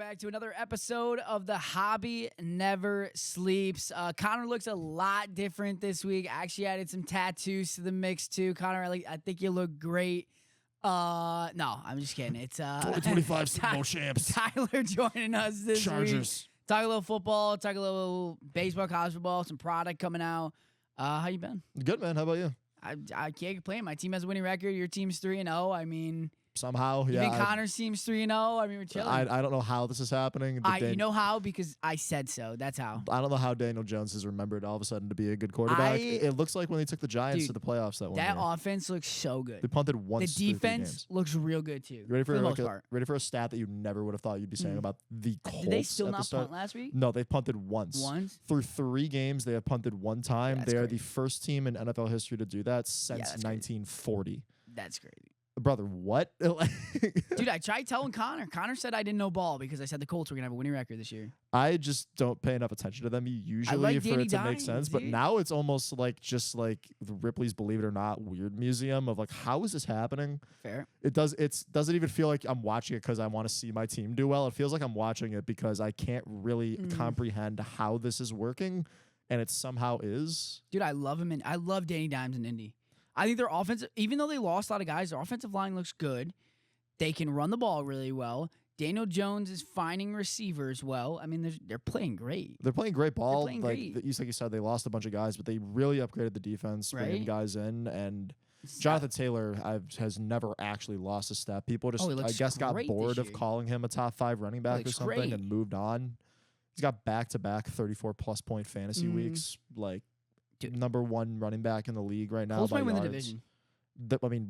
back to another episode of The Hobby Never Sleeps. Connor looks a lot different this week. I actually added some tattoos to the mix too. Connor, I think you look great. No, I'm just kidding. It's 2025 Super Bowl champs. Tyler joining us this Chargers. week. Talk a little football, talk a little baseball, college football, some product coming out. How you been? Good, man. How about you? I can't complain. My team has a winning record. Your team's 3-0. I mean, Somehow, you yeah. think Connor's team's 3-0? I mean, we're chilling. I don't know how this is happening. You know how? Because I said so. That's how. I don't know how Daniel Jones is remembered all of a sudden to be a good quarterback. It looks like when they took the Giants to the playoffs that one year. That offense looks so good. They punted once. The defense looks real good too. Ready for the most part. Ready for a stat that you never would have thought you'd be saying about the Colts? Did they still at the not start? punt last week? No, they punted once. Through 3 games, they have punted one time. That's they are crazy. the first team in NFL history to do that since 1940. That's crazy. Brother, what? Dude, I tried telling Connor. Connor said I didn't know ball because I said the Colts were going to have a winning record this year. I just don't pay enough attention to them usually like for Danny it to make Dimes, sense. But dude. now it's almost like just like the Ripley's Believe It or Not weird museum of like, how is this happening? Fair. It doesn't even feel like I'm watching it because I want to see my team do well. It feels like I'm watching it because I can't really comprehend how this is working, and it somehow is. Dude, I love him. I love Danny Dimes in Indy. I think their offensive, even though they lost a lot of guys, their offensive line looks good. They can run the ball really well. Daniel Jones is finding receivers well. I mean, they're playing great. They're playing great ball. They're playing like great. you said, they lost a bunch of guys, but they really upgraded the defense, bringing guys in. And Jonathan Taylor has never actually lost a step. People just, I guess, got bored of calling him a top 5 running back or something and moved on. He's got back-to-back 34-plus point fantasy weeks. Like, dude, number 1 running back in the league right now. Colts might win the yards. division.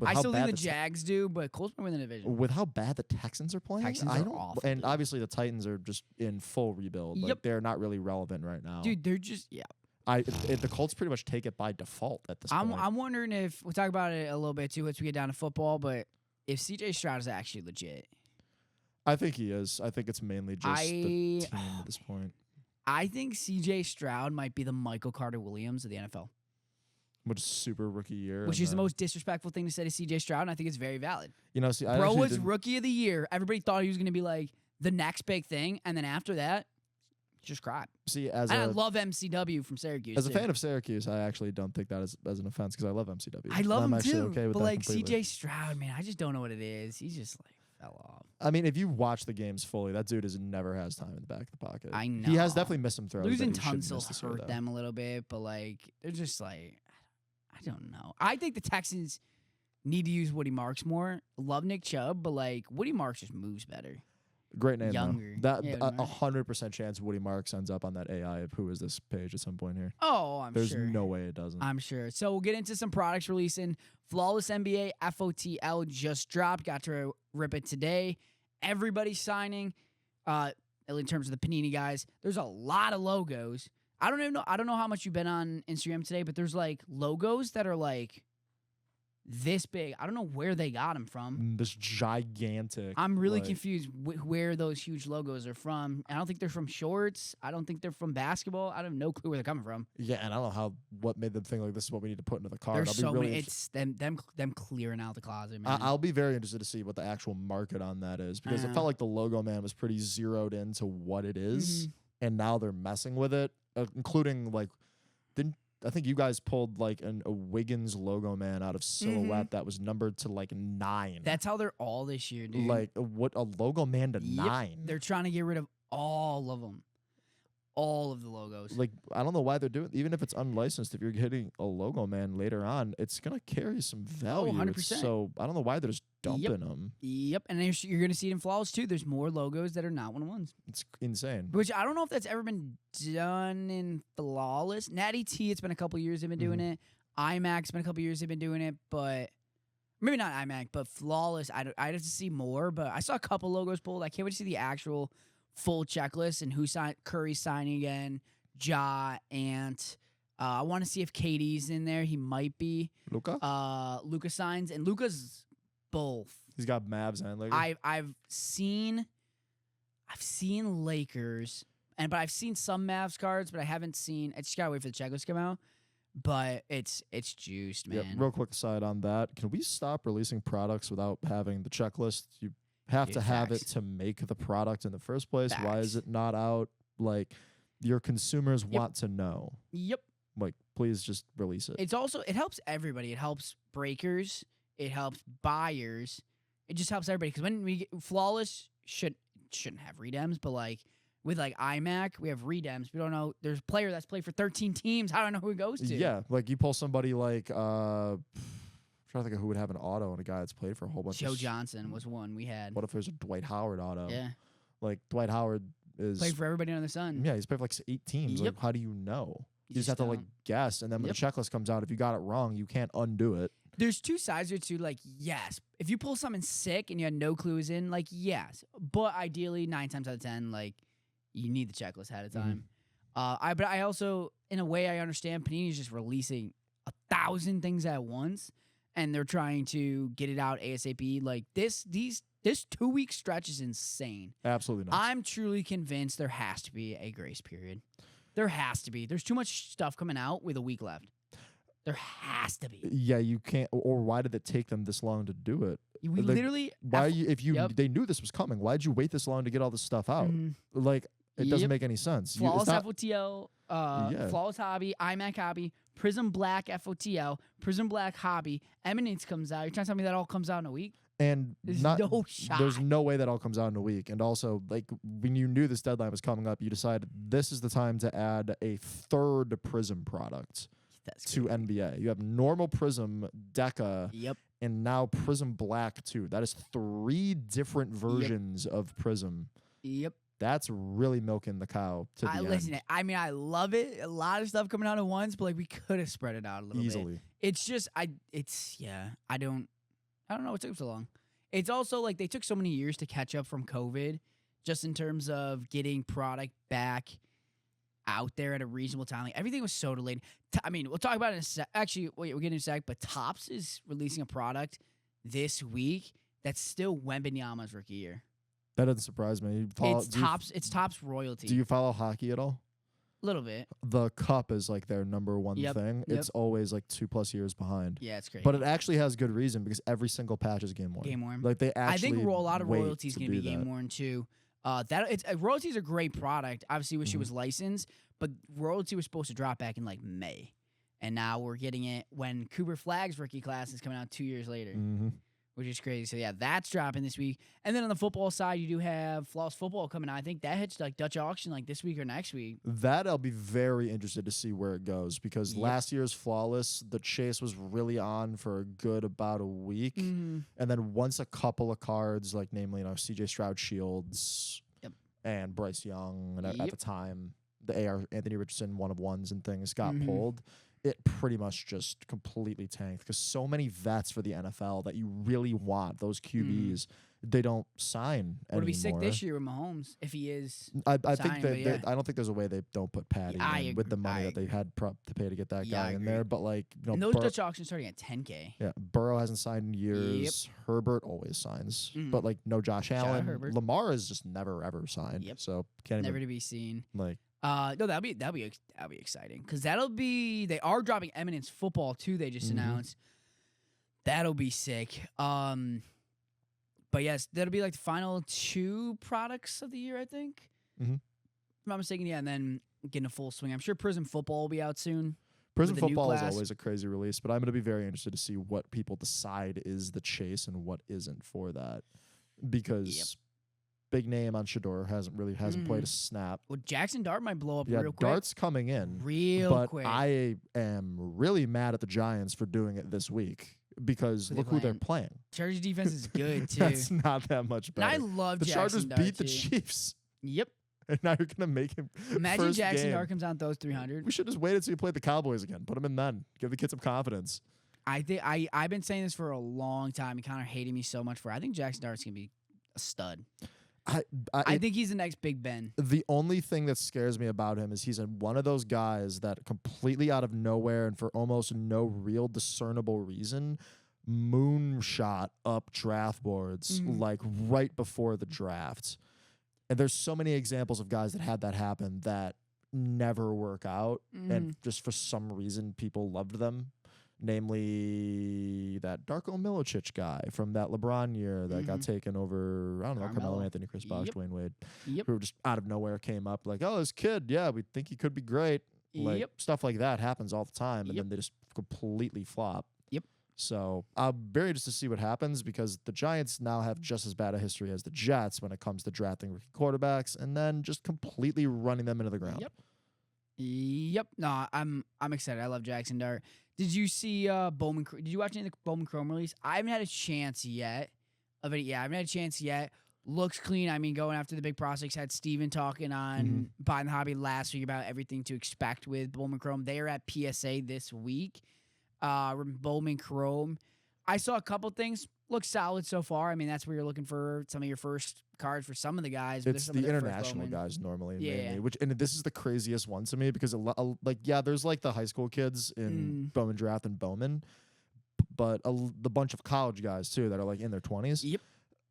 I still think the Jags do, but Colts might win the division. With how bad the Texans are playing, Texans are awful. And obviously the Titans are just in full rebuild. Yep. Like, they're not really relevant right now. Dude, they're just the Colts pretty much take it by default at this point. I'm wondering if we'll talk about it a little bit too once we get down to football, but if CJ Stroud is actually legit. I think he is. I think it's mainly just the team at this point. I think CJ Stroud might be the Michael Carter Williams of the NFL. Which is super rookie year. Which is the most disrespectful thing to say to CJ Stroud, and I think it's very valid. You know, see, Bro was rookie of the year. Everybody thought he was going to be like the next big thing, and then after that, just cried. See, I love MCW from Syracuse. As a fan of Syracuse, I actually don't think that as an offense because I love MCW. I love him too. Okay with but that like completely. CJ Stroud, man, I just don't know what it is. He's just like fell off. I mean, if you watch the games fully, that dude never has time in the back of the pocket. I know. He has definitely missed some throws. Losing that he shouldn't Tunsil miss this year, hurt though. them a little bit, but like they're just like, I don't know. I think the Texans need to use Woody Marks more. Love Nick Chubb, but like Woody Marks just moves better. Great name, Younger. Though. Yeah, 100% chance Woody Marks ends up on that AI of who is this page at some point here. Oh, There's sure. no way it doesn't. I'm sure. So we'll get into some products releasing. Flawless NBA FOTL just dropped. Got to rip it today. Everybody's signing. In terms of the Panini guys, there's a lot of logos. I don't know how much you've been on Instagram today, but there's like logos that are like this big. I don't know where they got them from. This gigantic. I'm really confused where those huge logos are from. I don't think they're from shorts. I don't think they're from basketball. I have no clue where they're coming from. Yeah, and I don't know what made them think like this is what we need to put into the card. There's so many. It's them clearing out the closet, man. I'll be very interested to see what the actual market on that is because it felt like the logo man was pretty zeroed into what it is, and now they're messing with it, including like I think you guys pulled like a Wiggins logo man out of silhouette that was numbered to like 9. That's how they're all this year, dude. Like what a logo man to 9. They're trying to get rid of all of them. All of the logos. Like, I don't know why they're doing even if it's unlicensed, if you're getting a logo man later on, it's going to carry some value. 100%. So I don't know why they're just dumping them. Yep. And you're going to see it in Flawless too. There's more logos that are not 1-on-1s. It's insane. Which I don't know if that's ever been done in Flawless. Natty T, it's been a couple years they've been doing it. IMAC's been a couple years they've been doing it, but maybe not IMAC, but Flawless, I'd have to see more. But I saw a couple logos pulled. I can't wait to see the actual full checklist and who signed. Curry signing again, Ja, Ant. I want to see if KD's in there. He might be. Luka? Luka signs, and Luka's both. He's got Mavs and Lakers. I've seen Lakers, but I've seen some Mavs cards, but I haven't seen. I just gotta wait for the checklist to come out. But it's juiced, man. Yeah, real quick aside on that. Can we stop releasing products without having the checklist? You have to have it to make the product in the first place. Why is it not out? Like, your consumers want to know. Yep. Like, please just release it. It helps everybody. It helps breakers. It helps buyers. It just helps everybody. Because when we get Flawless shouldn't have redems, but like with like iMac, we have redems. We don't know. There's a player that's played for 13 teams. How do I know who he goes to? Yeah, like you pull somebody like I'm trying to think of who would have an auto and a guy that's played for a whole bunch. Joe Johnson was one we had. What if there's a Dwight Howard auto? Yeah, like Dwight Howard is played for everybody under the sun. Yeah, he's played for like 8 teams. Yep. Like, how do you know? You just have to don't. like guess, and then when the checklist comes out, if you got it wrong, you can't undo it. There's two sides to like, yes, if you pull something sick and you had no clues in, like, yes, but ideally 9 times out of 10, like, you need the checklist ahead of time. But I also, in a way, I understand Panini is just releasing 1,000 things at once, and they're trying to get it out ASAP. Like this 2-week stretch is insane. Absolutely not. I'm truly convinced there has to be a grace period. There has to be. There's too much stuff coming out with a week left. There has to be. Yeah, you can't. Or why did it take them this long to do it? We literally. They knew this was coming, why'd you wait this long to get all this stuff out? Like, it doesn't make any sense. Flawless FOTL, Flawless Hobby, iMac Hobby, Prism Black FOTL, Prism Black Hobby, Eminence comes out. You're trying to tell me that all comes out in a week? And there's no shot. There's no way that all comes out in a week. And also, like, when you knew this deadline was coming up, you decided this is the time to add a 3rd Prism product to NBA. You have normal Prism, Deca, and now Prism Black too. That is 3 different versions of Prism. Yep. That's really milking the cow to the end. Listen, I mean, I love it. A lot of stuff coming out at once, but like we could have spread it out a little easily. Bit. It's just, I don't know what took so long. It's also like they took so many years to catch up from COVID, just in terms of getting product back out there at a reasonable time. Like, everything was so delayed. I mean, we'll talk about it in a sec. Actually, wait, we'll get in a sec. But Topps is releasing a product this week that's still Wembanyama's rookie year. That doesn't surprise me. It's Topps royalty. Do you follow hockey at all? A little bit. The cup is like their number one thing. It's always like 2+ years behind. Yeah, it's crazy. But it actually has good reason because every single patch is game worn. Game worn. Like they actually. I think a lot of royalties going to be game worn too. Royalty's a great product. Obviously, wish it was licensed, but royalty was supposed to drop back in like May, and now we're getting it when Cooper Flagg's rookie class is coming out 2 years later. Which is crazy. So, yeah, that's dropping this week. And then on the football side, you do have Flawless Football coming out. I think that hits like Dutch auction like this week or next week. That I'll be very interested to see where it goes because last year's Flawless, the chase was really on for a good about a week. And then once a couple of cards, like namely, C.J. Stroud Shields and Bryce Young, and at the time, the AR Anthony Richardson 1-of-1s and things got pulled, it pretty much just completely tanked because so many vets for the NFL that you really want, those QBs, they don't sign anymore. Would be sick this year with Mahomes if he is. I think I don't think there's a way they don't put Patty in with the money that they had to pay to get that guy in there. But like, and those Dutch auctions starting at $10K. Yeah, Burrow hasn't signed in years. Herbert always signs, but like no Josh Allen. Lamar has just never ever signed. So can't never to be seen. Like. No, that'll be exciting because they are dropping Eminence Football too. They just announced that'll be sick. But yes, that'll be like the final 2 products of the year, I think. If I'm not mistaken, and then getting a full swing. I'm sure Prism Football will be out soon. Prism Football is always a crazy release, but I'm going to be very interested to see what people decide is the chase and what isn't for that because. Big name on Shador hasn't played a snap. Well, Jackson Dart might blow up real quick. Dart's coming in real quick. But I am really mad at the Giants for doing it this week because look who they're playing. Chargers defense is good too. That's not that much better. And I love the Jackson Chargers beat the Chiefs. Yep. And now you're gonna make him. Imagine Jackson Dart comes out and throws 300. We should just wait until he played the Cowboys again. Put him in then. Give the kid some confidence. I think I've been saying this for a long time. And Connor hated me so much for. I think Jackson Dart's gonna be a stud. I think he's the next Big Ben. The only thing that scares me about him is he's one of those guys that completely out of nowhere and for almost no real discernible reason moonshot up draft boards like right before the draft. And there's so many examples of guys that had that happen that never work out and just for some reason people loved them. namely that Darko Milicic guy from that LeBron year that got taken over, I don't know, Carmelo Anthony, Chris Bosh, Dwayne Wade, who just out of nowhere came up like, oh, this kid, yeah, we think he could be great. Like, stuff like that happens all the time, and then they just completely flop. So I'm very interested to see what happens, because the Giants now have just as bad a history as the Jets when it comes to drafting rookie quarterbacks and then just completely running them into the ground. No, I'm excited. I love Jackson Dart. Did you see Bowman? Did you watch any of the Bowman Chrome release? I haven't had a chance yet of it. Yeah, I haven't had a chance yet. Looks clean. I mean, going after the big prospects. Had Steven talking on Buying the Hobby last week about everything to expect with Bowman Chrome. They are at PSA this week. Bowman Chrome. I saw a couple things. Looks solid so far. I mean, that's where you're looking for some of your first cards for some of the guys. It's the international guys normally, mainly. And this is the craziest one to me, because there's like the high school kids in Bowman Draft and Bowman, but the bunch of college guys too that are like in their 20s.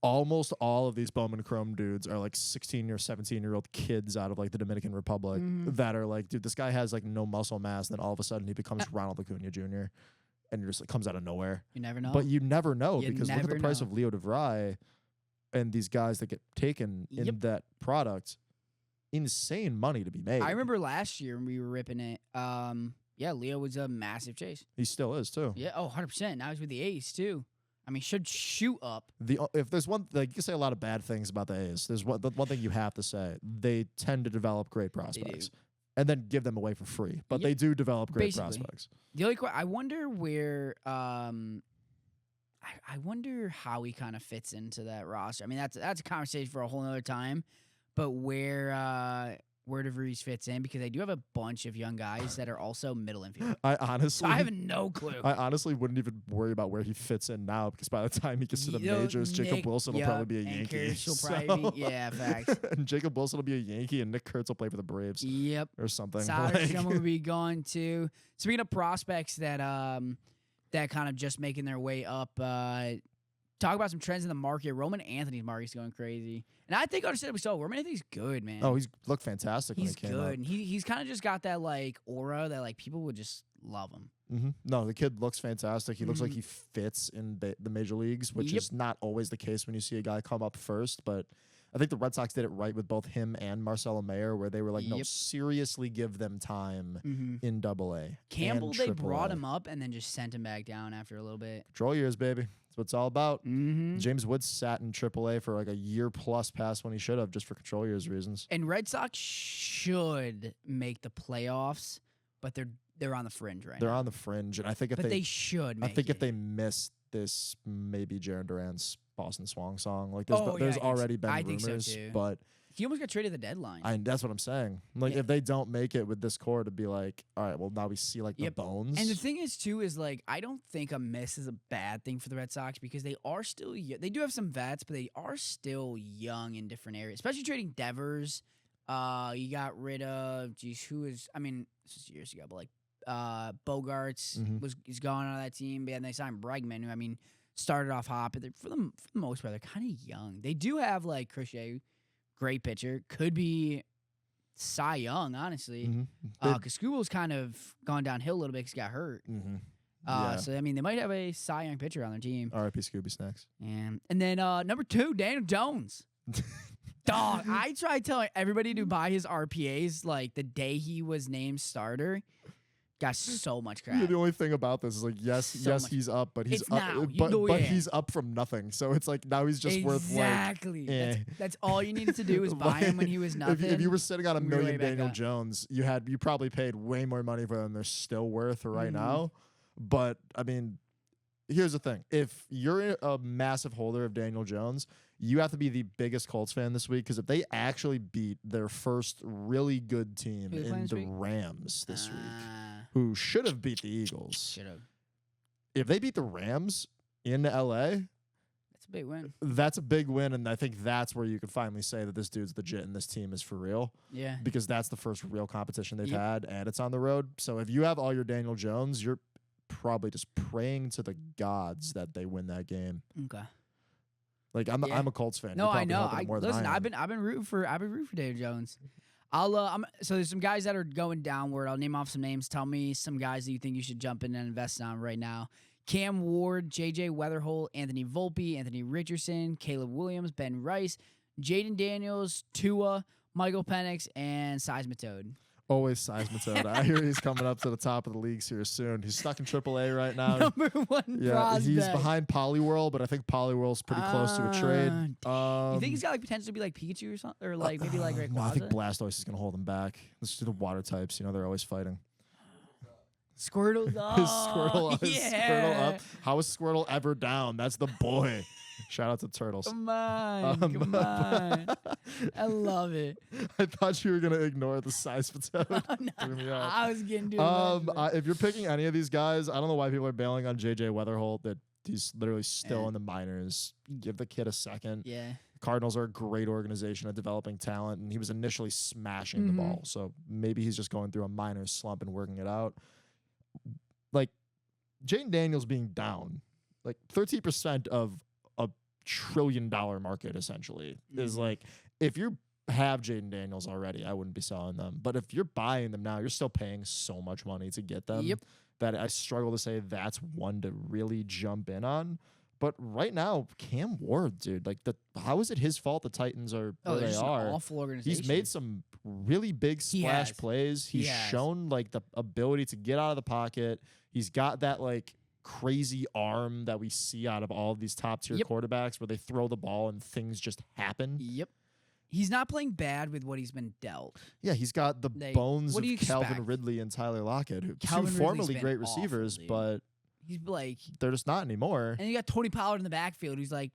Almost all of these Bowman Chrome dudes are like 16 or 17-year-old kids out of like the Dominican Republic that are like, dude, this guy has like no muscle mass. Then all of a sudden he becomes Ronald Acuna Jr. and you're just like, comes out of nowhere. You never know. But you never know, because look at the price of Leo DeVry and these guys that get taken in that product. Insane money to be made. I remember last year when we were ripping it. Leo was a massive chase. He still is too. Yeah, 100%. Now he's with the A's too. I mean, should shoot up. If there's one, like, you can say a lot of bad things about the A's. There's one thing you have to say: they tend to develop great prospects, and then give them away for free. But they do develop great prospects. The only I wonder where, I wonder how he kind of fits into that roster. I mean, that's a conversation for a whole nother time. But where DeVries fits in, because they do have a bunch of young guys that are also middle infield. I have no clue. I honestly wouldn't even worry about where he fits in now, because by the time he gets to the majors, Jacob Wilson will probably be a Yankee. Facts. And Jacob Wilson will be a Yankee, and Nick Kurtz will play for the Braves. Or something. Soderstrom will be gone too. Speaking of prospects that kind of just making their way up, talk about some trends in the market. Roman Anthony's market's going crazy. And I think understandably so. Roman Anthony's good, man. Oh, he's looked fantastic when he came good. Up. And he's kind of just got that, like, aura that, like, people would just love him. No, the kid looks fantastic. He looks like he fits in the major leagues, which is not always the case when you see a guy come up first. But I think the Red Sox did it right with both him and Marcelo Mayer, where they were like, no, seriously give them time in AA. Campbell, they brought him up and then just sent him back down after a little bit. Control years, baby. That's what it's all about. James Woods sat in AAA for like a year plus past when he should have, just for control years reasons. And Red Sox should make the playoffs, but they're on the fringe right now. They're on the fringe, and I think if they should make if they miss this, maybe Jaron Duran's Boston Swan song. Like there's already been rumors, so too. But he almost got traded at the deadline. That's what I'm saying. Like if they don't make it with this core, to be like, all right, well now we see like the bones. And the thing is too is like I don't think a miss is a bad thing for the Red Sox, because they are still they do have some vets, but they are still young in different areas. Especially trading Devers. You got rid of who is? I mean, this was years ago, but like Bogarts is gone out of that team. But they signed Bregman, who I mean started off hot, but for the most part they're kind of young. They do have like Crochet. Great pitcher. Could be Cy Young, honestly. Because Skubal's kind of gone downhill a little bit because he got hurt. So, I mean, they might have a Cy Young pitcher on their team. R.I.P. Scooby Snacks. And then number 2, Daniel Jones. Dog, I tried telling everybody to buy his RPAs like the day he was named starter. Got so much crap. Yeah, the only thing about this is like, yes, he's up, but he's up, he's up from nothing. So it's like now he's just worth like that's all you needed to do was buy him when he was nothing. If you were sitting on $1 million Daniel Jones, you probably paid way more money for them. They're still worth right now. But I mean, here's the thing: if you're a massive holder of Daniel Jones, you have to be the biggest Colts fan this week, because if they actually beat their first really good team in the Rams this week, who should have beat the Eagles. If they beat the Rams in LA, that's a big win. That's a big win, and I think that's where you can finally say that this dude's legit and this team is for real. Yeah. Because that's the first real competition they've had, and it's on the road. So if you have all your Daniel Jones, you're probably just praying to the gods that they win that game. Okay. Like I'm a Colts fan. No, I know. Listen, I've been rooting for Daniel Jones. So there's some guys that are going downward. I'll name off some names. Tell me some guys that you think you should jump in and invest on right now. Cam Ward, J.J. Weatherholt, Anthony Volpe, Anthony Richardson, Caleb Williams, Ben Rice, Jaden Daniels, Tua, Michael Penix, and Seismitoad. Always Seismitoad. I hear he's coming up to the top of the leagues here soon. He's stuck in AAA right now. Number one prospect. He's behind Polyworld, but I think Polyworld's pretty close to a trade. You think he's got potential to be like Pikachu or something, or like maybe like Rayquaza? No, I think Blastoise is gonna hold him back. Let's do the water types. They're always fighting. Squirtle's up. Squirtle up. How is Squirtle ever down? That's the boy. Shout out to Turtles. Come on. I love it. I thought you were going to ignore the Seismitoad. I was getting to if you're picking any of these guys, I don't know why people are bailing on J.J. Weatherholt, that he's literally still in the minors. Give the kid a second. Yeah. Cardinals are a great organization at developing talent, and he was initially smashing the ball. So maybe he's just going through a minor slump and working it out. Like, Jaden Daniels being down, like 13% of a $1 trillion market essentially is like, if you have Jaden Daniels already, I wouldn't be selling them. But if you're buying them now, you're still paying so much money to get them that I struggle to say that's one to really jump in on. But right now, Cam Ward, dude, like how is it his fault the Titans are where they are? An awful organization. He's made some really big splash plays. He's shown like the ability to get out of the pocket. He's got that like crazy arm that we see out of all of these top tier quarterbacks where they throw the ball and things just happen. Yep. He's not playing bad with what he's been dealt. Yeah, he's got the bones of Calvin Ridley and Tyler Lockett, who two formerly great receivers, but he's like they're just not anymore. And you got Tony Pollard in the backfield, who's like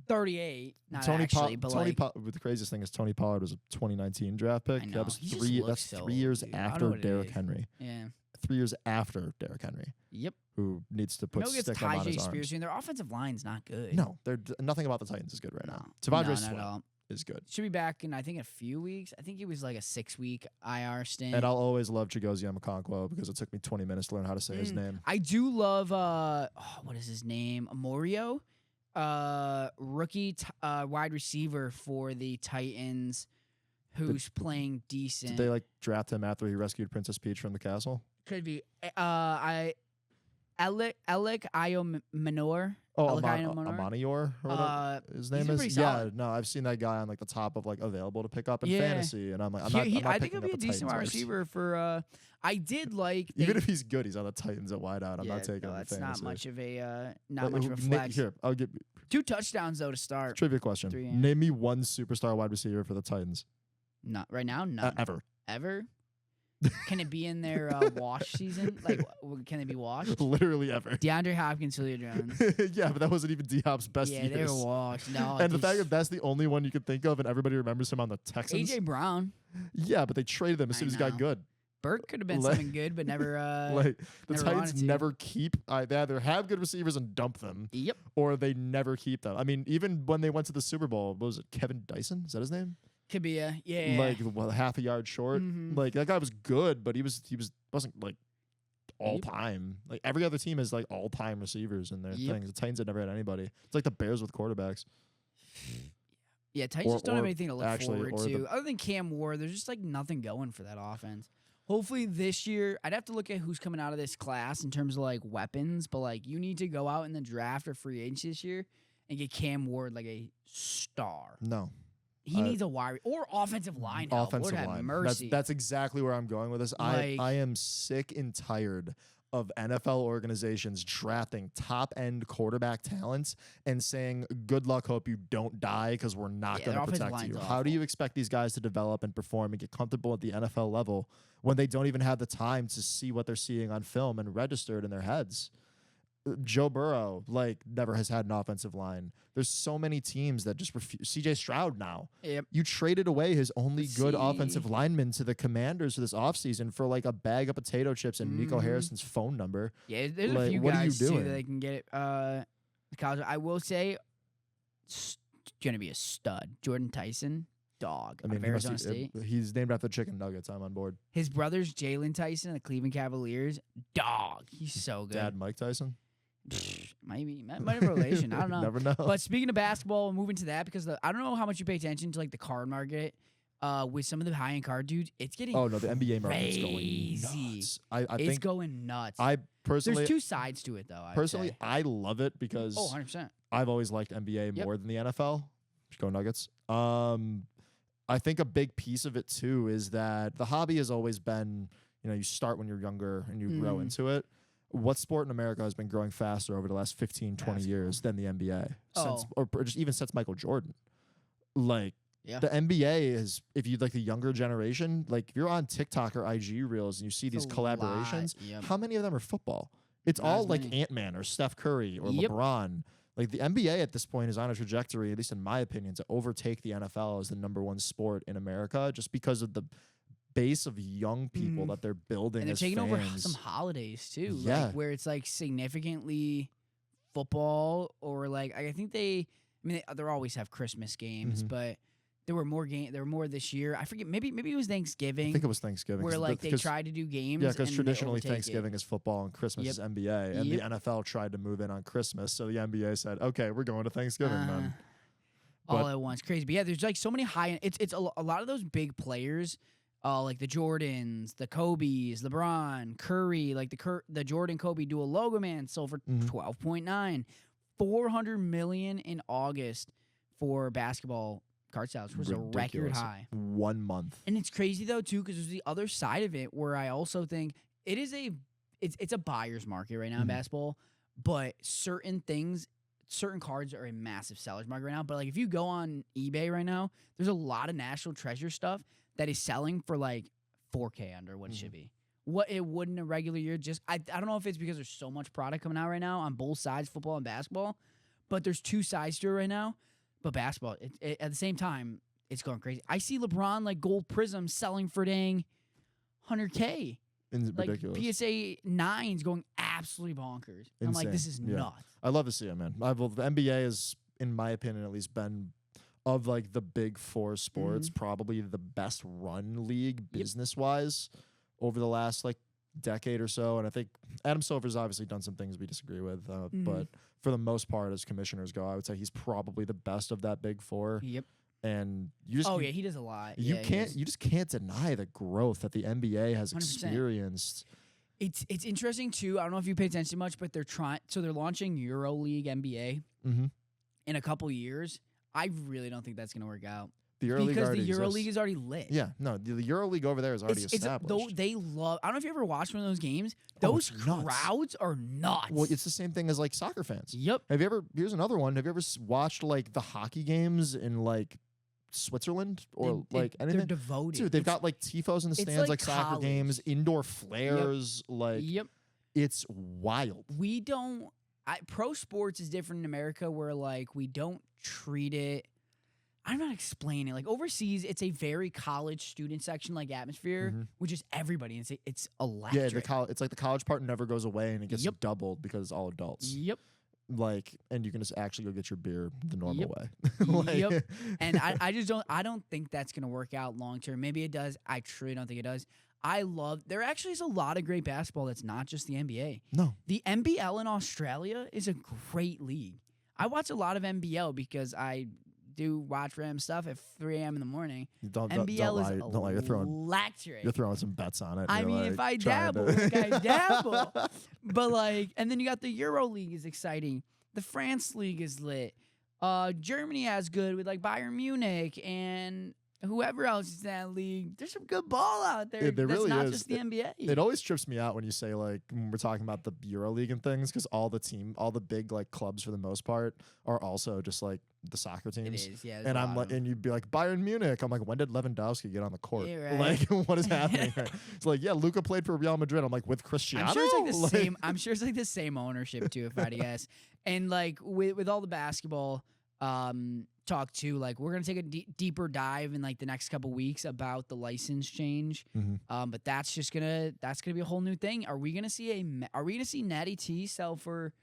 38. Not Tony actually, but the craziest thing is Tony Pollard was a 2019 draft pick. That was that's 3 years after Derrick Henry. Yeah. 3 years after Derrick Henry. Yep. Who needs to put stick on his arms. Their offensive line's not good. No, nothing about the Titans is good right now. T'Vondre Sweat is good. Should be back in, I think, a few weeks. I think it was like a 6-week IR stint. And I'll always love Chigozie Okonkwo because it took me 20 minutes to learn how to say his name. I do love, what is his name? Amorio, rookie wide receiver for the Titans, who's playing decent. Did they draft him after he rescued Princess Peach from the castle? Could be. Alec Iomanor. Oh, Amanior, his name is. Yeah, no, I've seen that guy on the top of available to pick up in fantasy, and I'm like, I think he'll be a decent wide receiver for. I did like even if he's good, he's on the Titans at wideout. I'm not taking him in fantasy. That's not much of a flex. Here, I'll give 2 touchdowns though to start. Trivia question: name me one superstar wide receiver for the Titans. Not right now. None. Ever. Can it be in their wash season? Can it be washed? Literally ever. DeAndre Hopkins, Julio Jones. Yeah, but that wasn't even D-Hop's best years. Yeah, they were washed. No, and the fact that that's the only one you could think of and everybody remembers him on the Texans. A.J. Brown. Yeah, but they traded him as soon as he got good. Burke could have been something good, but never. The Titans never keep. They either have good receivers and dump them. Yep. Or they never keep them. I mean, even when they went to the Super Bowl, what was it? Kevin Dyson? Is that his name? Could be half a yard short. That guy was good, but he wasn't all time. Every other team has all time receivers in their things. The Titans had never had anybody. It's like the Bears with quarterbacks. Yeah, Titans just don't have anything to look forward to. Other than Cam Ward, there's just nothing going for that offense. Hopefully this year, I'd have to look at who's coming out of this class in terms of weapons, but you need to go out in the draft or free agency this year and get Cam Ward a star. No. He needs a wide or offensive line help. Offensive Lord line. Have mercy. That's exactly where I'm going with this. I am sick and tired of NFL organizations drafting top-end quarterback talents and saying, good luck, hope you don't die because we're not going to protect you. How do you expect these guys to develop and perform and get comfortable at the NFL level when they don't even have the time to see what they're seeing on film and register it in their heads? Joe Burrow, never has had an offensive line. There's so many teams that just refuse. CJ Stroud now. Yep. You traded away his only good offensive lineman to the Commanders for this offseason for a bag of potato chips and Nico Harrison's phone number. Yeah, there's a few guys too that they can get it. College. I will say, it's going to be a stud. Jordan Tyson, dog. I mean, Arizona State. He's named after chicken nuggets. I'm on board. His brother's Jalen Tyson of the Cleveland Cavaliers, dog. He's so good. Dad Mike Tyson. Might have a relation. I don't know. Never know. But speaking of basketball, moving to that because I don't know how much you pay attention to the card market. with some of the high-end card dudes, it's getting the NBA market is going crazy. nuts. I It's think going nuts. I personally, there's two sides to it, though. I love it because 100%. I've always liked NBA more than the NFL. Go Nuggets. I think a big piece of it too is that the hobby has always been, you start when you're younger and you grow into it. What sport in America has been growing faster over the last 15, 20 years than the NBA? Or just even since Michael Jordan. Like, the NBA is, if you like the younger generation, like if you're on TikTok or IG Reels and you see these collaborations, how many of them are football? It's all like Ant-Man or Steph Curry or LeBron. Like the NBA at this point is on a trajectory, at least in my opinion, to overtake the NFL as the #1 sport in America just because of the base of young people that they're building. And they're taking over some holidays too. Like, where it's like significantly football or like I think they always have Christmas games, but there were more this year. I forget. Maybe it was Thanksgiving. I think it was Thanksgiving. Where like they tried to do games. Yeah, because traditionally Thanksgiving is football and Christmas is NBA, and the NFL tried to move in on Christmas, so the NBA said, "Okay, we're going to Thanksgiving then." All at once, crazy. But yeah, there's like so many high. It's a lot of those big players, like the Jordans, the Kobe's, LeBron, Curry, like the Jordan Kobe dual logo man sold for $12.9, $400 million in August for basketball card sales, which was a record high. 1 month. And it's crazy though too, because there's the other side of it where I also think it's a buyer's market right now in basketball, but certain cards are a massive seller's market right now. But like if you go on eBay right now, there's a lot of National Treasure stuff that is selling for like $4K under what it should be. What it would in a regular year. Just I don't know if it's because there's so much product coming out right now on both sides, football and basketball, but there's two sides to it right now. But basketball, at the same time, it's going crazy. I see LeBron like gold prism selling for dang $100K. Like ridiculous. PSA 9s going absolutely bonkers. I'm like, this is nuts. I love to see it, man. The NBA has, in my opinion, at least been of like the big four sports, probably the best run league business wise over the last like decade or so. And I think Adam Silver's obviously done some things we disagree with, but for the most part, as commissioners go, I would say he's probably the best of that big four. Yep. And you just he does a lot. You just can't deny the growth that the NBA has 100%. Experienced. It's interesting too. I don't know if you pay attention much, but they're launching EuroLeague NBA in a couple years. I really don't think that's going to work out. Because the EuroLeague is already lit. Yeah, no, the EuroLeague over there is already established. They love. I don't know if you ever watched one of those games. Those crowds are nuts. Well, it's the same thing as like soccer fans. Yep. Here's another one. Have you ever watched like the hockey games in like Switzerland or anything? They're devoted. Dude, they've got like tifos in the stands, like soccer games, indoor flares. It's wild. We don't. Pro sports is different in America, where like we don't treat it. I'm not explaining it. Like overseas, it's a very college student section like atmosphere, which is everybody. It's electric. Yeah, it's like the college part never goes away, and it gets doubled because it's all adults. Yep. Like, and you can just actually go get your beer the normal way. And I don't think that's gonna work out long term. Maybe it does. I truly don't think it does. There actually is a lot of great basketball that's not just the NBA. No. The NBL in Australia is a great league. I watch a lot of NBL because I do watch random stuff at 3 a.m. in the morning. NBL is electric. You're throwing some bets on it. I mean, if I dabble, I dabble. But like, and then you got the Euro League is exciting. The France League is lit. Germany has good with like Bayern Munich and whoever else is in that league. There's some good ball out there. That's really not just the NBA. It always trips me out when you say like when we're talking about the Euro League and things, because all the big like clubs for the most part are also just like the soccer teams. It is, yeah. And I'm like, and you'd be like Bayern Munich. I'm like, when did Lewandowski get on the court? Yeah, right. Like, what is happening? Here? It's like, yeah, Luka played for Real Madrid. I'm like, with Cristiano. I'm sure it's like the same. I'm sure it's like the same ownership too, if I had to guess. And like with all the basketball talk too, like we're gonna take a deeper dive in like the next couple weeks about the license change. But that's gonna be a whole new thing. Are we gonna see Natty T sell for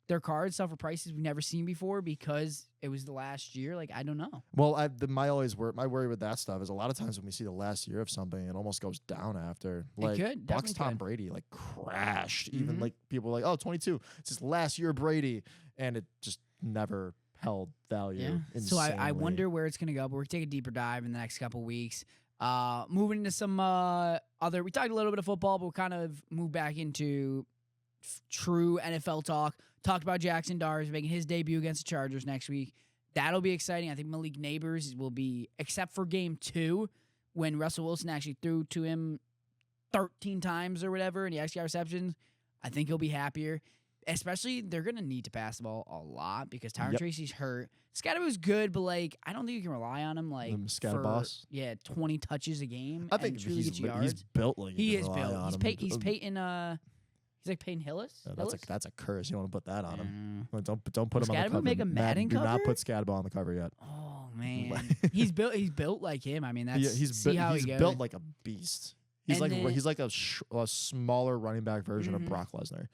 their cards, sell for prices we've never seen before because it was the last year? Like, I don't know. Well, my worry with that stuff is a lot of times when we see the last year of something, it almost goes down after. Like Bucks Tom Brady like crashed. Even like people were like, oh, 22, it's his last year of Brady, and it just never held value. Yeah. So I wonder where it's going to go, but we're going to take a deeper dive in the next couple weeks. Moving into some we talked a little bit of football, but we'll kind of move back into true NFL talk. Talked about Jackson Dars making his debut against the Chargers next week. That'll be exciting. I think Malik Neighbors will be, except for game 2, when Russell Wilson actually threw to him 13 times or whatever, and he actually got receptions. I think he'll be happier. Especially, they're going to need to pass the ball a lot because Tyron Tracy's hurt. Skattebo's good, but, like, I don't think you can rely on him, like, for 20 touches a game. I think he's built like he is built. He's like Peyton Hillis. That's a curse. You don't want to put that on him. Don't put him on the cover. Make a Madden cover? Do not put Skattebo on the cover yet. Oh man, he's built like him. I mean, that's he's built like a beast. He's like a smaller running back version of Brock Lesnar.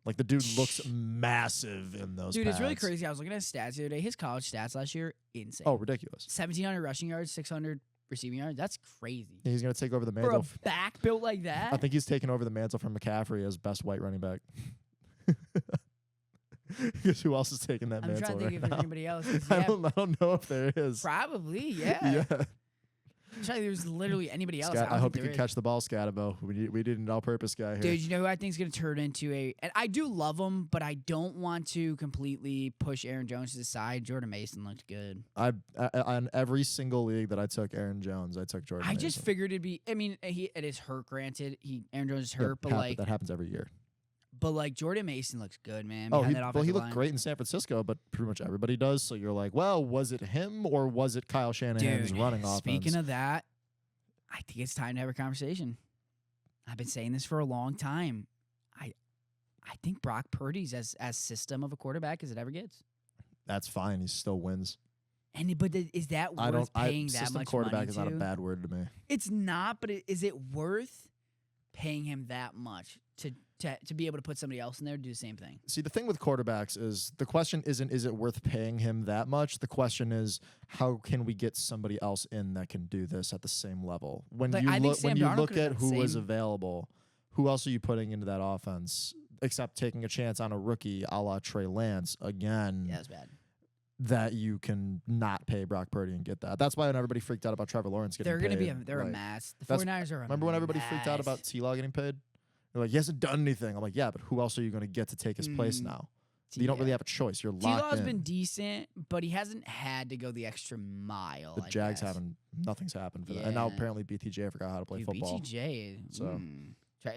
Like, the dude looks massive in those pads. It's really crazy. I was looking at his stats the other day. His college stats last year, insane. Oh, ridiculous. 1,700 rushing yards, 600 receiving yards. That's crazy. He's going to take over the mantle. For a back built like that? I think he's taking over the mantle from McCaffrey as best white running back. Because who else is taking that mantle? I'm trying to think if there's anybody else. I don't know if there is. Probably, yeah. Yeah. I'm trying to think if there's literally anybody else. I hope you can catch the ball, Skattebo. We need an all-purpose guy here. Dude, you know who I think is going to turn into and I do love him, but I don't want to completely push Aaron Jones to the side. Jordan Mason looked good. On every single league that I took Aaron Jones, I took Jordan Mason. I just figured it'd be, I mean, it is hurt, granted. Aaron Jones is hurt, but that happens every year. But, like, Jordan Mason looks good, man. He looked great in San Francisco, but pretty much everybody does. So you're like, well, was it him or was it Kyle Shanahan's running offense? Speaking of that, I think it's time to have a conversation. I've been saying this for a long time. I think Brock Purdy's as system of a quarterback as it ever gets. That's fine. He still wins. But is that worth paying that system much quarterback money is not a bad word to me. It's not, but is it worth paying him that much to be able to put somebody else in there to do the same thing? See, the thing with quarterbacks is the question isn't, is it worth paying him that much? The question is, how can we get somebody else in that can do this at the same level? When you look at who is available, who else are you putting into that offense except taking a chance on a rookie a la Trey Lance again? Yeah, that's bad. That you can not pay Brock Purdy and get that. That's why when everybody freaked out about Trevor Lawrence getting paid. They're a mess. The 49ers are a Remember when everybody freaked out about T-Law getting paid? They're like, he hasn't done anything. I'm like, yeah, but who else are you going to get to take his place now? You don't really have a choice. You're locked in. T-Law's been decent, but he hasn't had to go the extra mile. The Jags haven't. Nothing's happened for that. And now apparently BTJ forgot how to play football. BTJ.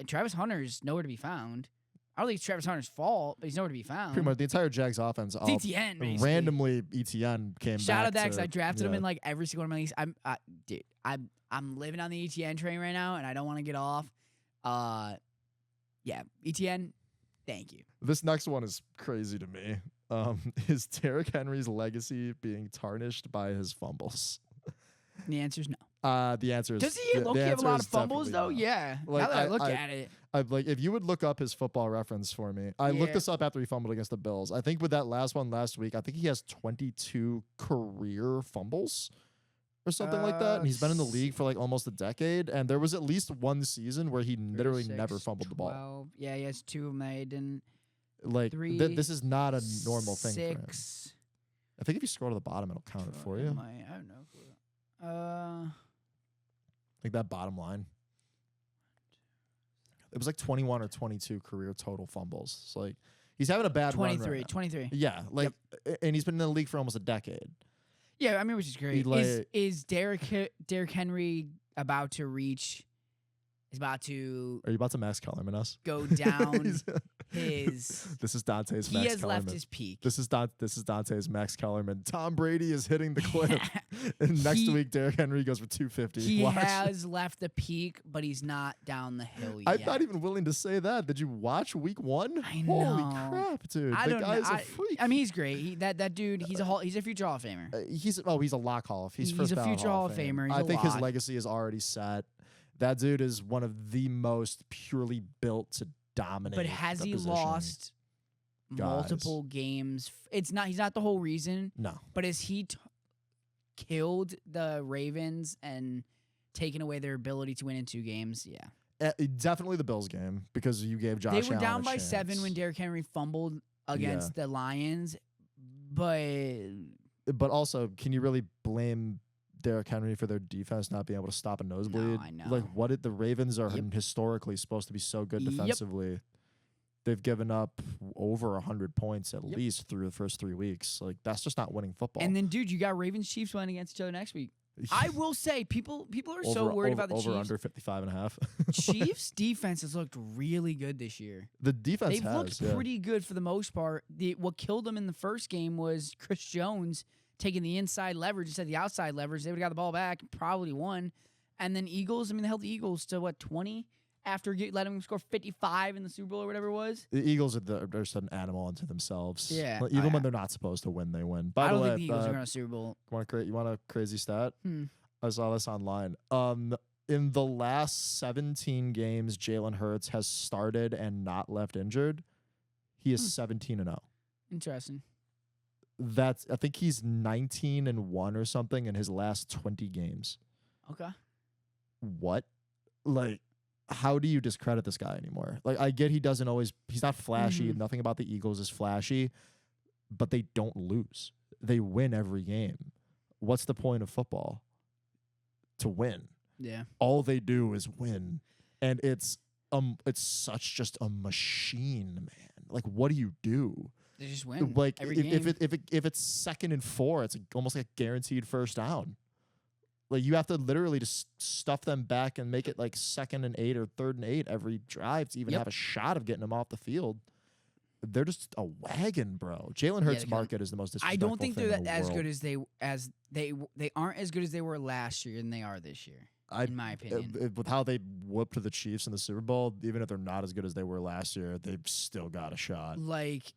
Travis Hunter's nowhere to be found. I don't think it's Travis Hunter's fault, but he's nowhere to be found. Pretty much the entire Jags offense. ETN, basically. Randomly, ETN came back. Shout out to X. I drafted him in like every single one of my leagues. I'm living on the ETN train right now, and I don't want to get off. Yeah, ETN, thank you. This next one is crazy to me. Is Derrick Henry's legacy being tarnished by his fumbles? The answer is no. The answer is does he have a lot of fumbles though? No. Yeah. Like, now that I look at it, if you would look up his football reference for me, I looked this up after he fumbled against the Bills. I think with that last one last week, I think he has 22 career fumbles or something like that, and he's been in the league for like almost a decade. And there was at least one season where he literally never fumbled the ball. Yeah, he has 2 made and like this is not a normal thing for him. 6. I think if you scroll to the bottom, it'll count it for you. I don't know. Like that bottom line. It was like 21 or 22 career total fumbles. It's like he's having a bad run right now. 23. Yeah, like, and he's been in the league for almost a decade. Yeah, I mean, which is great. Is Derrick Henry about to reach? Is about to? Are you about to Max Kellerman us? Go down his. This is Dante's Max Kellerman. He has left his peak. This is Dante's Max Kellerman. Tom Brady is hitting the cliff. And next week, Derrick Henry goes for 250. He has left the peak, but he's not down the hill yet. I'm not even willing to say that. Did you watch week 1? I know. Holy crap, dude! The guy's a freak. I mean, he's great. That dude. He's a future Hall of Famer. He's a lock Hall of. He's a future Hall of Famer. I think his legacy is already set. That dude is one of the most purely built to dominate. But has he lost multiple games? He's not the whole reason. No. But has he killed the Ravens and taken away their ability to win in 2 games? Yeah. Definitely the Bills game because you gave Josh They were Allen down a by chance. 7 when Derrick Henry fumbled against the Lions. But also, can you really blame Derrick Henry for their defense not being able to stop a nosebleed? No, I know. Like, the Ravens are historically supposed to be so good defensively. They've given up over 100 points at least through the first 3 weeks. Like, that's just not winning football. And then, dude, you got Ravens Chiefs playing against each other next week. I will say, people are so worried about the Chiefs. Over under 55.5. Chiefs defense has looked really good this year. The defense They've looked pretty good for the most part. What killed them in the first game was Chris Jones taking the inside leverage instead of the outside leverage. They would have got the ball back, probably won. And then Eagles, they held the Eagles to, 20? After letting them score 55 in the Super Bowl or whatever it was. The Eagles are just an animal unto themselves. Yeah. Even when they're not supposed to win, they win. I don't think the Eagles are going to Super Bowl. You want a crazy stat? I saw this online. In the last 17 games Jalen Hurts has started and not left injured, he is 17-0. Interesting. I think he's 19-1 or something in his last 20 games. Okay. What? Like, how do you discredit this guy anymore? Like, I get he's not flashy. Nothing about the Eagles is flashy, but they don't lose. They win every game. What's the point of football? To win. Yeah. All they do is win. And it's such just a machine, man. Like, what do you do? They just win. Like, every game. if it's 2nd and 4, it's almost like a guaranteed first down. Like, you have to literally just stuff them back and make it like 2nd and 8 or 3rd and 8 every drive to even have a shot of getting them off the field. They're just a wagon, bro. Jalen Hurts' market is the most disrespectful I don't think thing they're in the as world. good as they aren't as good as they were last year, and they are this year. In my opinion, with how they whooped the Chiefs in the Super Bowl, even if they're not as good as they were last year, they've still got a shot. Like,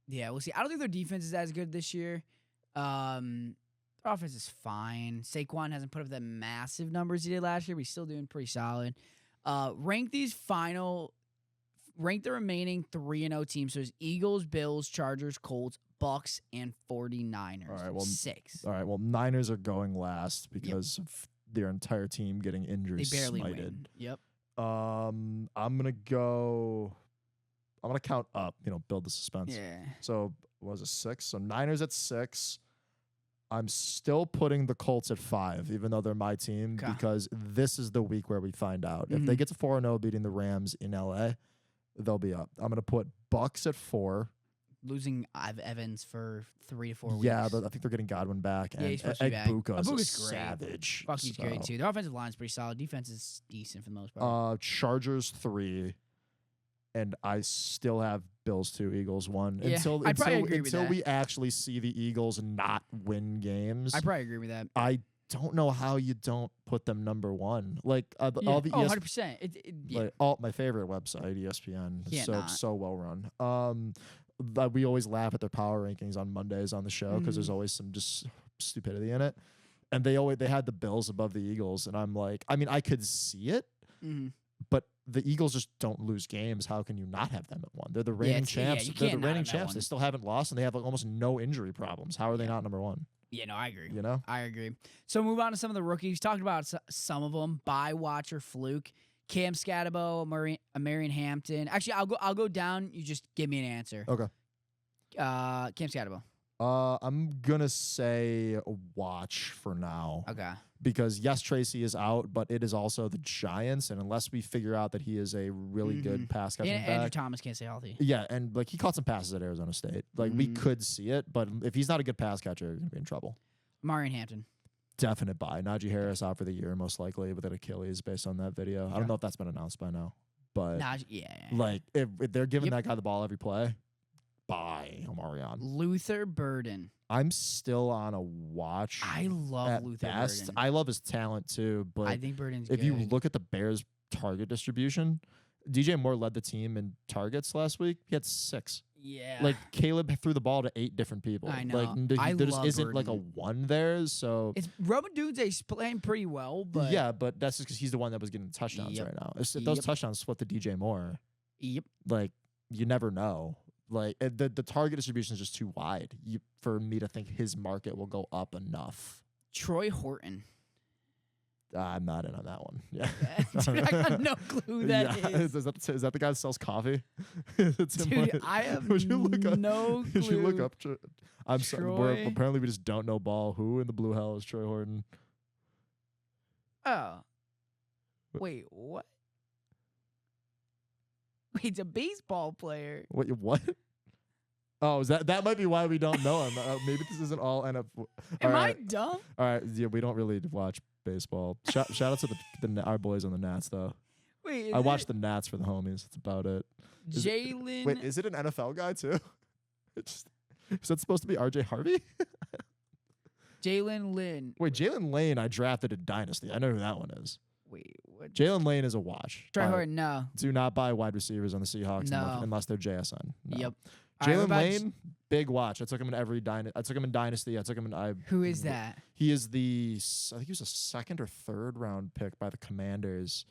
yeah, we'll see. I don't think their defense is as good this year. Their offense is fine. Saquon hasn't put up the massive numbers he did last year, but he's still doing pretty solid. Rank the remaining 3-0 teams. So it's Eagles, Bills, Chargers, Colts, Bucks, and 49ers. All right, well, 6. All right, well, Niners are going last because of their entire team getting injured. They barely smited. win. Yep. I'm gonna count up. Build the suspense. Yeah. So what was it, 6? So Niners at 6. I'm still putting the Colts at 5, even though they're my team, because this is the week where we find out. If they get to 4-0 beating the Rams in LA, they'll be up. I'm going to put Bucks at 4. Losing Evans for 3 to 4 weeks. Yeah, but I think they're getting Godwin back. Yeah, he's supposed to be back. Egbuka's great. Savage. Fuck, he's great, too. Their offensive line's pretty solid. Defense is decent for the most part. Chargers 3. And I still have Bills 2, Eagles 1. Yeah, I'd probably agree with that. Until we actually see the Eagles not win games. I probably agree with that. I don't know how you don't put them number 1. Like, all the 100%. Like, my favorite website, ESPN, is so well run. We always laugh at their power rankings on Mondays on the show because there's always some just stupidity in it. And they had the Bills above the Eagles, and I'm like, I could see it, but the Eagles just don't lose games. How can you not have them at 1? They're the reigning champs. They're the reigning champs. They still haven't lost, and they have almost no injury problems. How are they not number 1? Yeah, no, I agree. I agree. So move on to some of the rookies. Talked about some of them. Buy, watch, or fluke. Cam Skattebo, Marion Hampton. Actually, I'll go down. You just give me an answer. Okay. Cam Skattebo. I'm gonna say watch for now. Okay. Because yes, Tracy is out, but it is also the Giants, and unless we figure out that he is a really good pass catching back, Andrew Thomas can't stay healthy. Yeah, and he caught some passes at Arizona State. We could see it, but if he's not a good pass catcher, you're gonna be in trouble. Marion Hampton. Definite buy. Najee Harris out for the year, most likely with an Achilles, based on that video. I don't know if that's been announced by now, but if they're giving that guy the ball every play, buy Omarion. Luther Burden. I'm still on a watch. I love Luther Burden. I love his talent too, but I think Burden's if you look at the Bears' target distribution, DJ Moore led the team in targets last week. He had 6. Yeah. Caleb threw the ball to 8 different people. I know. There just isn't Burden. A 1 there, so it's Roman Dunze's playing pretty well, but yeah, but that's just because he's the one that was getting touchdowns right now. If those touchdowns split to DJ Moore, you never know. The target distribution is just too wide for me to think his market will go up enough. Troy Horton. I'm not in on that one. Yeah. Dude, I got no clue who that is. Is that the guy that sells coffee? Dude, I have no clue. You should look up. I'm sorry. Apparently, we just don't know ball. Who in the blue hell is Troy Horton? Oh. Wait, what? Wait, it's a baseball player. Wait, what? Oh, is that might be why we don't know him. Maybe this isn't all NFL. Am I dumb? All right, yeah, we don't really watch baseball. Shout out to our boys on the Nats though. Wait, I watched the Nats for the homies. That's about it. Jalen. Wait, is it an NFL guy too? Is that supposed to be RJ Harvey? Jalen Lynn. Wait, Jalen Lane I drafted in Dynasty. I know who that one is. Wait, what? Jalen Lane is a watch. Troy Horton, no. Do not buy wide receivers on the Seahawks unless they're JSN. No. Yep. Jalen Lane, big watch. I took him in I took him in Dynasty. I took him in. Who is that? He is I think he was a second or third round pick by the Commanders.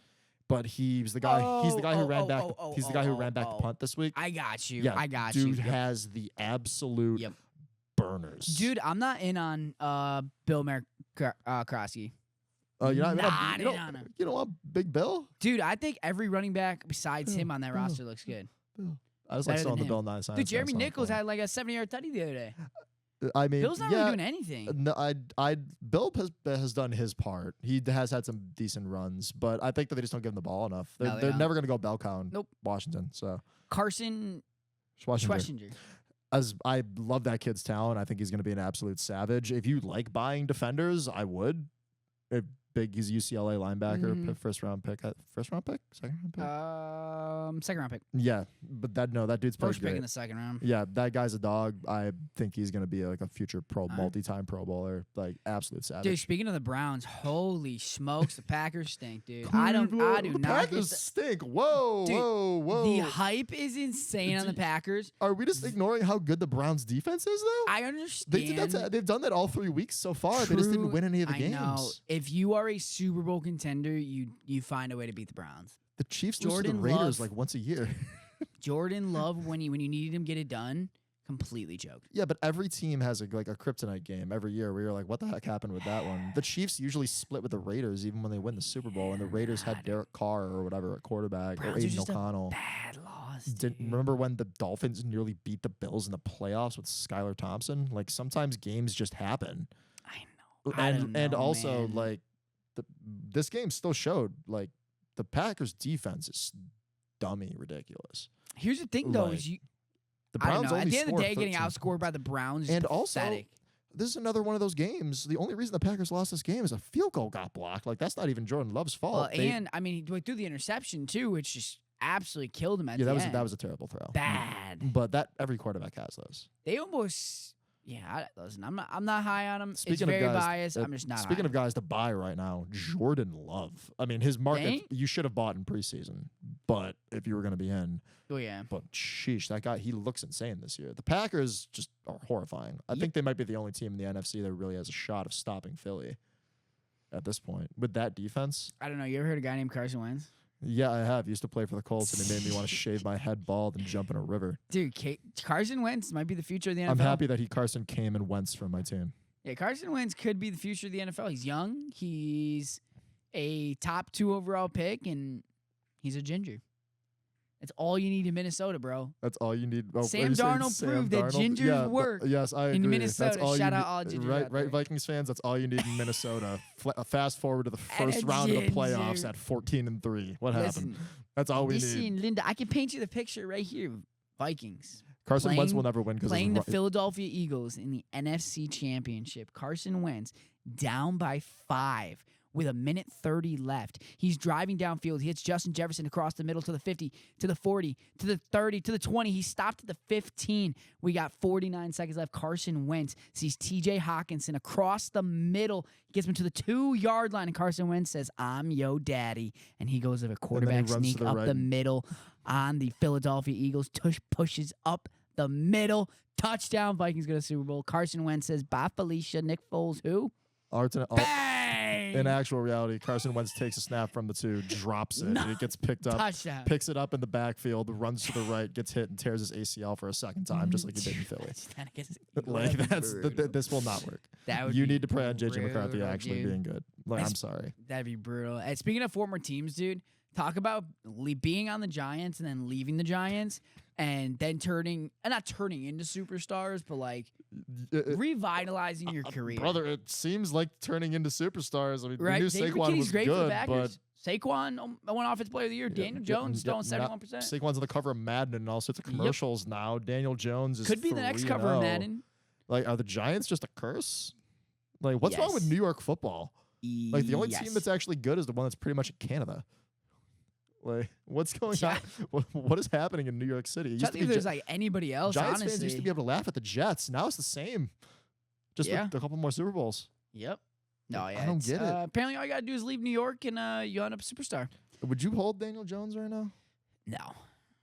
But he's the guy. He's the guy who ran back. He's the guy who ran back the punt this week. I got you. Yeah, I got you. Dude has the absolute burners. Dude, I'm not in on Bill Krosky. Oh, you're not in on him. You don't want Big Bill? Dude, I think every running back besides him on that roster looks good. I was like still on the Bill Nye side. Dude, Jeremy Nichols had like a 70-yard tutty the other day. I mean, Bill's not really doing anything. No, Bill has done his part. He has had some decent runs, but I think that they just don't give him the ball enough. They're never going to go bell cow. Nope. Washington. So Carson Schwarzenegger. As I love that kid's talent, I think he's going to be an absolute savage. If you like buying defenders, I would. He's a UCLA linebacker, first round pick, second round pick. Second round pick. Yeah, but that dude's first pick in the second round. Yeah, that guy's a dog. I think he's gonna be like a future multi-time Pro Bowler, like absolute savage. Dude, speaking of the Browns, holy smokes, the Packers stink, dude. I do the not. Packers stink. Whoa, dude, whoa. The hype is insane on the Packers. Are we just ignoring how good the Browns defense is, though? I understand. They've done that all 3 weeks so far. They just didn't win any of the games. I know. If you are a Super Bowl contender, you find a way to beat the Browns. The Chiefs lose to the Raiders like once a year. Jordan Love, when you needed him get it done, completely choked. Yeah, but every team has a kryptonite game every year where you're like, what the heck happened with that one? The Chiefs usually split with the Raiders even when they win the Super Bowl, and the Raiders had Derek Carr or whatever at quarterback, Browns or Aiden O'Connell. Bad loss. Remember when the Dolphins nearly beat the Bills in the playoffs with Skylar Thompson? Like sometimes games just happen. I know. And also like this game still showed like the Packers defense is dummy ridiculous. Here's the thing though, is the Browns at the end of the day, getting outscored by the Browns is pathetic. This is another one of those games. The only reason the Packers lost this game is a field goal got blocked. Like that's not even Jordan Love's fault. And I mean, he threw the interception too, which just absolutely killed him at the end. That was a terrible throw. Bad. But that every quarterback has those. They almost. Yeah, listen, I'm not high on him. Speaking it's very of guys, biased. I'm just not. Speaking of guys to buy right now, Jordan Love. I mean, his market you should have bought in preseason, but if you were going to be in, But sheesh, that guy, he looks insane this year. The Packers just are horrifying. I think they might be the only team in the NFC that really has a shot of stopping Philly at this point with that defense. I don't know. You ever heard a guy named Carson Wentz? Yeah, I have. Used to play for the Colts, and it made me want to shave my head bald and jump in a river. Dude, Carson Wentz might be the future of the NFL. I'm happy that Carson came and Wentz from my team. Yeah, Carson Wentz could be the future of the NFL. He's young. He's a top 2 overall pick, and he's a ginger. That's all you need in Minnesota, bro. That's all you need. Oh, Sam Darnold proved that gingers work. Yes, I agree. In Minnesota. Shout out all gingers. Right, Vikings fans. That's all you need in Minnesota. Fast forward to the first round of the playoffs at 14-3. What happened? That's all we need. Listen, Linda, I can paint you the picture right here. Vikings. Carson Wentz will never win because playing the Philadelphia Eagles in the NFC Championship. Carson Wentz down by 5. With 1:30 left. He's driving downfield. He hits Justin Jefferson across the middle to the 50, to the 40, to the 30, to the 20. He stopped at the 15. We got 49 seconds left. Carson Wentz sees TJ Hawkinson across the middle. He gets him to the 2-yard line, and Carson Wentz says, I'm yo daddy. And he goes of a quarterback sneak up the middle on the Philadelphia Eagles. Pushes up the middle. Touchdown. Vikings go to the Super Bowl. Carson Wentz says, bye, Felicia. Nick Foles, who? Bang! In actual reality, Carson Wentz takes a snap from the 2, drops it, and it gets picked up, Touchdown. picks it up in the backfield, runs to the right, gets hit, and tears his ACL for a second time, just like he did in Philly. This will not work. You need to pray on JJ McCarthy actually being good. I'm sorry. That'd be brutal. And speaking of former teams, dude, talk about being on the Giants and then leaving the Giants and then not turning into superstars, but like revitalizing your career. Brother, it seems like turning into superstars. I mean, right? we knew Saquon was great good, for the but Saquon won Offensive Player of the Year. Daniel Jones still 71%. Saquon's on the cover of Madden and all sorts of commercials now. Daniel Jones is could be the next cover of Madden. Like, are the Giants just a curse? Like, what's wrong with New York football? Like, the only team that's actually good is the one that's pretty much in Canada. Like, what's going on? What is happening in New York City? I think there's like anybody else. Giants honestly, fans used to be able to laugh at the Jets. Now it's the same. Just with a couple more Super Bowls. Yep. No, yeah. I don't get it. Apparently, all you gotta do is leave New York and you end up a superstar. Would you hold Daniel Jones right now? No.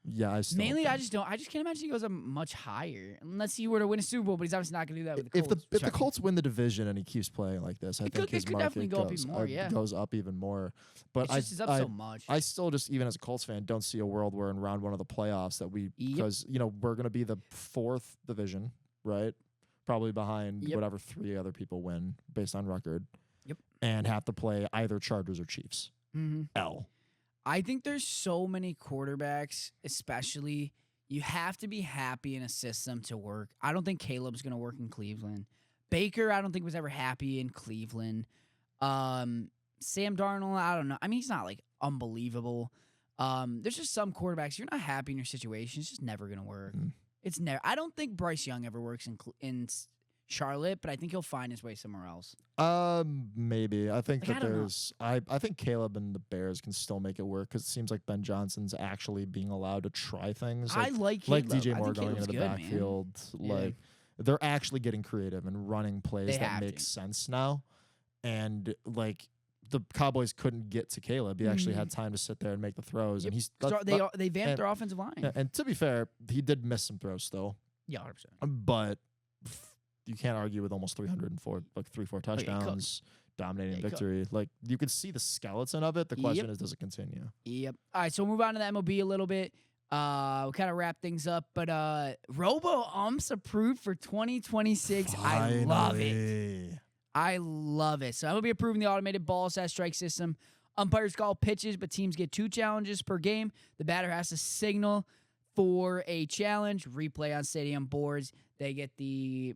Yeah, I still mainly I just don't. I just can't imagine he goes up much higher unless he were to win a Super Bowl. But he's obviously not going to do that with the Colts. If the Colts win the division and he keeps playing like this, I think his market goes up even more. But it's just up so much. I still just, even as a Colts fan, don't see a world where in round 1 of the playoffs that because we're going to be the 4th division, right? Probably behind whatever 3 other people win based on record. Yep. And have to play either Chargers or Chiefs. L. I think there's so many quarterbacks, especially, you have to be happy in a system to work. I don't think Caleb's going to work in Cleveland. Baker, I don't think was ever happy in Cleveland. Sam Darnold, I don't know. I mean, he's not like unbelievable. There's just some quarterbacks, you're not happy in your situation. It's just never going to work. It's never. I don't think Bryce Young ever works in Charlotte, but I think he'll find his way somewhere else. Maybe. I think I think Caleb and the Bears can still make it work because it seems like Ben Johnson's actually being allowed to try things. I like DJ Moore going into the backfield. Like they're actually getting creative and running plays that make sense now. And like the Cowboys couldn't get to Caleb. He actually had time to sit there and make the throws. And they vamped their offensive line. And to be fair, he did miss some throws still. Yeah, 100%. But you can't argue with almost 304, like 3-4 touchdowns, dominating victory. Like you could see the skeleton of it. The question is, does it continue? Yep. All right, so we'll move on to the MLB a little bit. We'll kind of wrap things up, but Robo Umps approved for 2026. Finally. I love it. I love it. So I'm gonna be approving the automated ball/strike system. Umpires call pitches, but teams get 2 challenges per game. The batter has to signal for a challenge. Replay on stadium boards. They get the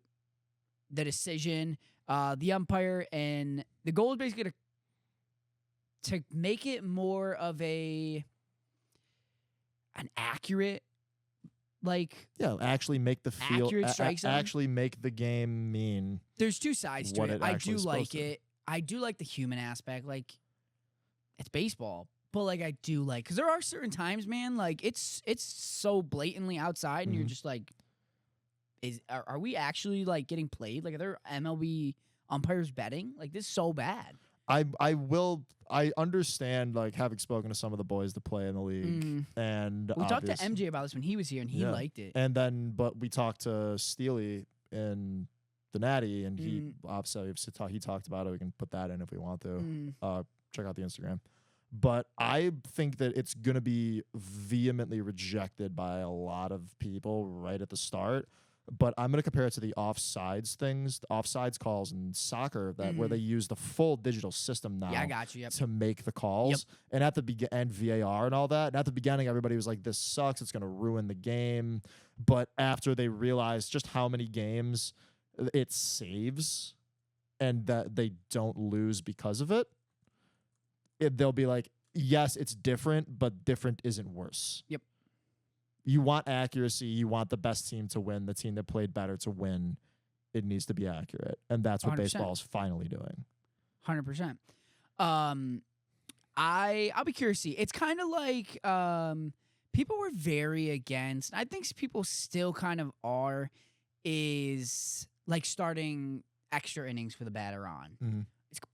decision, the umpire, and the goal is basically to make it more of an accurate, actually make the field actually make the game mean. There's 2 sides to it. I do like it. I do like the human aspect. Like it's baseball, but like I do like because there are certain times, man. Like it's so blatantly outside, and you're just like. Are we actually like getting played? Like, are there MLB umpires betting? Like, this is so bad. I understand, like, having spoken to some of the boys that play in the league, and we talked to MJ about this when he was here, and he liked it. And then, but we talked to Steely in the Natty, and he obviously he talked about it. We can put that in if we want to. Check out the Instagram. But I think that it's gonna be vehemently rejected by a lot of people right at the start. But I'm going to compare it to the offsides things, the offsides calls in soccer where they use the full digital system now to make the calls. And at the and VAR and all that. And at the beginning, everybody was like, this sucks. It's going to ruin the game. But after they realized just how many games it saves and that they don't lose because of it, they'll be like, yes, it's different, but different isn't worse. Yep. You want accuracy. You want the best team to win, the team that played better to win. It needs to be accurate. And that's what 100%. baseball is finally doing. 100%. I'll be curious to see. It's kind of like people were very against, I think people still kind of are, is like starting extra innings for the batter on.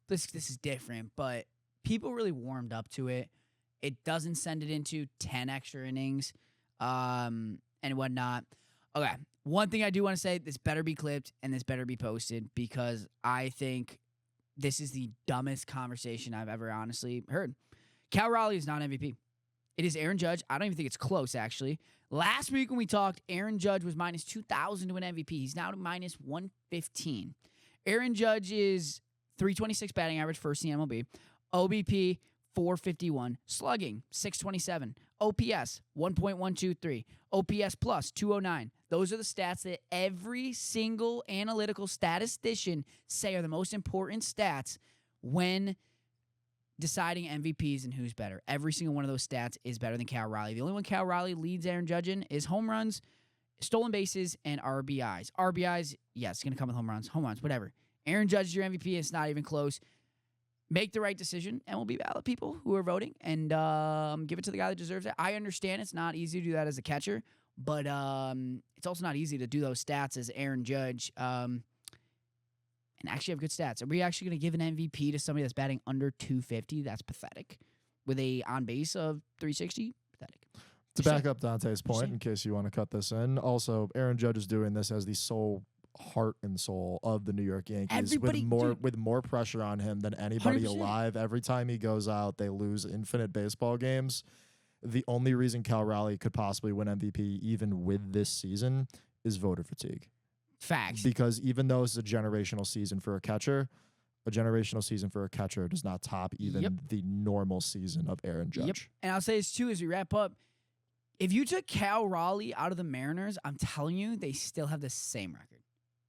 This is different, but people really warmed up to it. It doesn't send it into 10 extra innings. And whatnot. Okay, one thing I do want to say, this better be clipped and this better be posted because I think this is the dumbest conversation I've ever honestly heard. Cal Raleigh is not MVP. It is Aaron Judge. I don't even think it's close, actually. Last week when we talked, Aaron Judge was minus 2,000 to win MVP. He's now to minus 115. Aaron Judge is 326 batting average, first in the MLB. OBP, 451. Slugging, 627. OPS, 1.123. OPS plus, 209. Those are the stats that every single analytical statistician say are the most important stats when deciding MVPs and who's better. Every single one of those stats is better than Cal Raleigh. The only one Cal Raleigh leads Aaron Judge in is home runs, stolen bases, and RBIs. RBIs, yes, it's going to come with home runs, whatever. Aaron Judge is your MVP. It's not even close. Make the right decision, and we'll be valid people who are voting, and give it to the guy that deserves it. I understand it's not easy to do that as a catcher, but it's also not easy to do those stats as Aaron Judge and actually have good stats. Are we actually going to give an MVP to somebody that's batting under 250? That's pathetic. With a on-base of 360? Pathetic. To back up Dante's point, in case you want to cut this in, also, Aaron Judge is doing this as the sole heart and soul of the New York Yankees with more pressure on him than anybody 100%. Alive. Every time he goes out, they lose infinite baseball games. The only reason Cal Raleigh could possibly win MVP even with this season is voter fatigue. Facts. Because even though it's a generational season for a catcher does not top even the normal season of Aaron Judge. Yep. And I'll say this too as we wrap up. If you took Cal Raleigh out of the Mariners, I'm telling you, they still have the same record.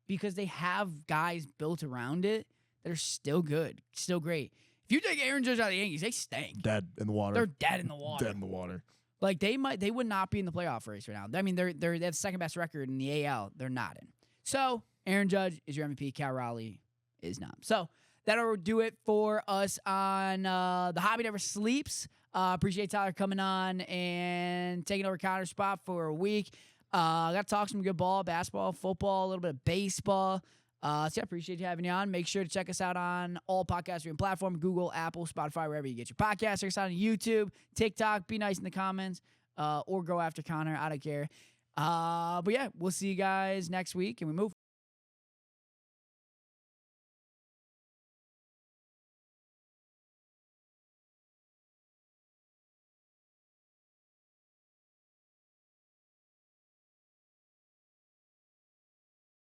Because they have guys built around it that are still good, still great. If you take Aaron Judge out of the Yankees, they stink. Dead in the water. They're dead in the water. Dead in the water. Like they would not be in the playoff race right now. I mean, they have second best record in the AL. They're not in. So Aaron Judge is your MVP. Cal Raleigh is not. So that'll do it for us on The Hobby Never Sleeps. Appreciate Tyler coming on and taking over Connor's spot for a week. I got to talk some good ball, basketball, football, a little bit of baseball. So I appreciate you having you on. Make sure to check us out on all podcast streaming platforms, Google, Apple, Spotify, wherever you get your podcasts. Check us out on YouTube, TikTok. Be nice in the comments or go after Connor. I don't care. But yeah, we'll see you guys next week, and we move.